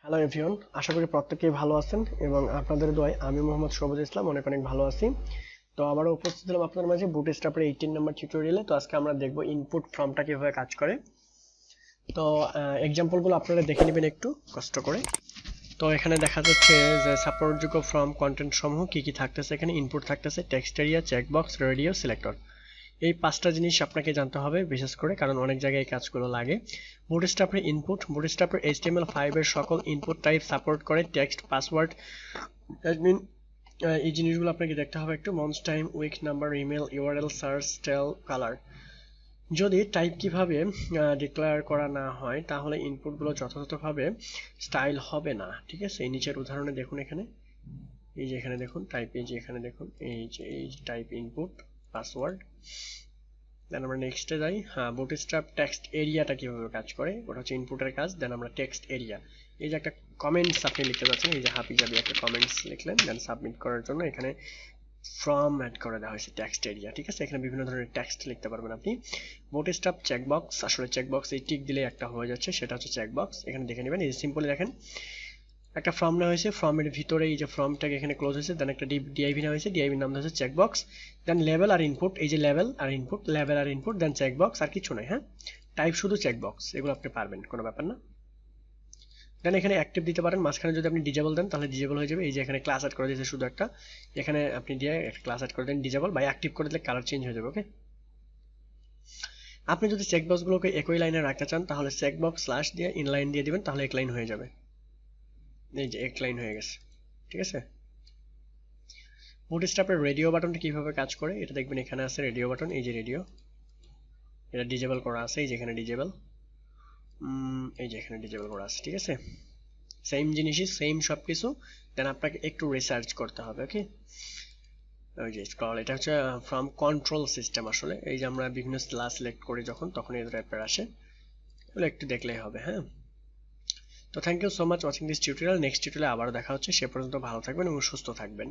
Hello everyone, আশা করি প্রত্যেকেই ভালো আছেন এবং আপনাদের দোয়ায় আমি মোহাম্মদ শোভজ ইসলাম অনেক অনেক ভালো আছি। তো আবারও উপস্থিত হলাম আপনাদের মাঝে বুটস্ট্র্যাপের 18 নম্বর টিউটোরিয়ালে। তো আজকে আমরা দেখব ইনপুট ফর্মটা কিভাবে কাজ করে। তো এক্সাম্পলগুলো আপনারা দেখে নেবেন একটু কষ্ট করে। তো এখানে দেখা যাচ্ছে যে সাপোর্টযোগ্য ফর্ম কন্টেন্ট সমূহ কি কি থাকতেছে। এখানে ইনপুট থাকতেছে text area, checkbox, radio, selector. এই পাঁচটা জিনিস আপনাকে জানতে হবে বিশেষ করে, কারণ অনেক জায়গায় এই কাজগুলো লাগে। বুটস্ট্র্যাপের ইনপুট, বুটস্ট্র্যাপের HTML5 এর সকল ইনপুট টাইপ সাপোর্ট করে। টেক্সট, পাসওয়ার্ড, অ্যাডমিন, এই জিনিসগুলো আপনাকে দেখতে হবে একটু। Month, time, week, number, email, URL, search, style, colour. যদি টাইপ কিভাবে ডিক্লেয়ার করা না হয় তাহলে ইনপুটগুলো যথাযথভাবে স্টাইল হবে না, ঠিক আছে। এই নিচের উদাহরণে দেখুন, এখানে এই যে এখানে দেখুন টাইপ, এই যে এখানে দেখুন এই যে টাইপ ইনপুট, পাসওয়ার্ড। দেন আমরা নেক্সটে যাই। হ্যাঁ, বুটস্ট্র্যাপ টেক্সট এরিয়াটা কিভাবে কাজ করে, ওটা হচ্ছে ইনপুটের কাজ। দেন আমরা টেক্সট এরিয়া, এই যে একটা কমেন্টস আপনি লিখতে যাচ্ছেন, এই যে হাবি জাবি একটা কমেন্টস লিখলেন, দেন সাবমিট করার জন্য এখানে ফ্রম অ্যাড করে দেওয়া হয়েছে টেক্সট এরিয়া, ঠিক আছে। এখানে বিভিন্ন ধরনের টেক্সট লিখতে পারবেন আপনি। বুটস্ট্র্যাপ চেকবক্স, আসলে চেকবক্স এই টিক দিলে একটা হয়ে যাচ্ছে, সেটা হচ্ছে চেকবক্স। এখানে দেখে নেবেন, এই যে সিম্পলি দেখেন একটা ফর্ম নেওয়া হয়েছে, ফর্মের ভিতরে এই যে ফর্মটাকে এখানে ক্লোজ হয়েছে, দেন একটা ডিআইভি নেওয়া হয়েছে, ডিআইভির নাম হচ্ছে চেকবক্স। দেন লেভেল আর ইনপুট, এই যে লেভেল আর ইনপুট, লেভেল আর ইনপুট, দেন চেকবক্স, আর কিছু নাই। হ্যাঁ, টাইপ শুধু চেকবক্স, এগুলো আপনি পারবেন, কোনো ব্যাপার না। দেন এখানে অ্যাক্টিভ দিতে পারেন, মাঝখানে যদি আপনি ডিজেবল দেন তাহলে ডিজেবল হয়ে যাবে। এই যে এখানে ক্লাস অ্যাড করে দিয়েছে শুধু একটা, এখানে আপনি দিয়ে একটা ক্লাস অ্যাড করে দেন ডিজেবল, বা অ্যাক্টিভ করে দিলে কালার চেঞ্জ হয়ে যাবে। ওকে, আপনি যদি চেকবক্সগুলোকে একই লাইনে রাখতে চান তাহলে চেকবক্স স্ল্যাশ দিয়ে ইনলাইন দিয়ে দিবেন, তাহলে এক লাইন হয়ে যাবে। এই যে এক লাইন হয়ে গেছে, ঠিক আছে। বুটস্ট্র্যাপের রেডিও বাটনটা কিভাবে কাজ করে এটা দেখবেন, এখানে আছে রেডিও বাটন, এই যে রেডিও, এটা ডিজেবল করা আছে, এই যে এখানে ডিজেবল, এই যে এখানে ডিজেবল করা আছে, ঠিক আছে। সেম জিনিসই, সেম সব কিছু। দেন আপনাকে একটু রিসার্চ করতে হবে। ওকে, ওই যে স্ক্রল, এটা হচ্ছে ফ্রম কন্ট্রোল সিস্টেম। আসলে এই যে আমরা বিভিন্ন ক্লাস সিলেক্ট করি যখন, তখন এই টাইপের আসে, এগুলো একটু দেখলেই হবে। হ্যাঁ, তো thank you so much watching this tutorial. Next টিউটোরিয়ালে আবার দেখা হচ্ছে, সে পর্যন্ত ভালো থাকবেন এবং সুস্থ থাকবেন।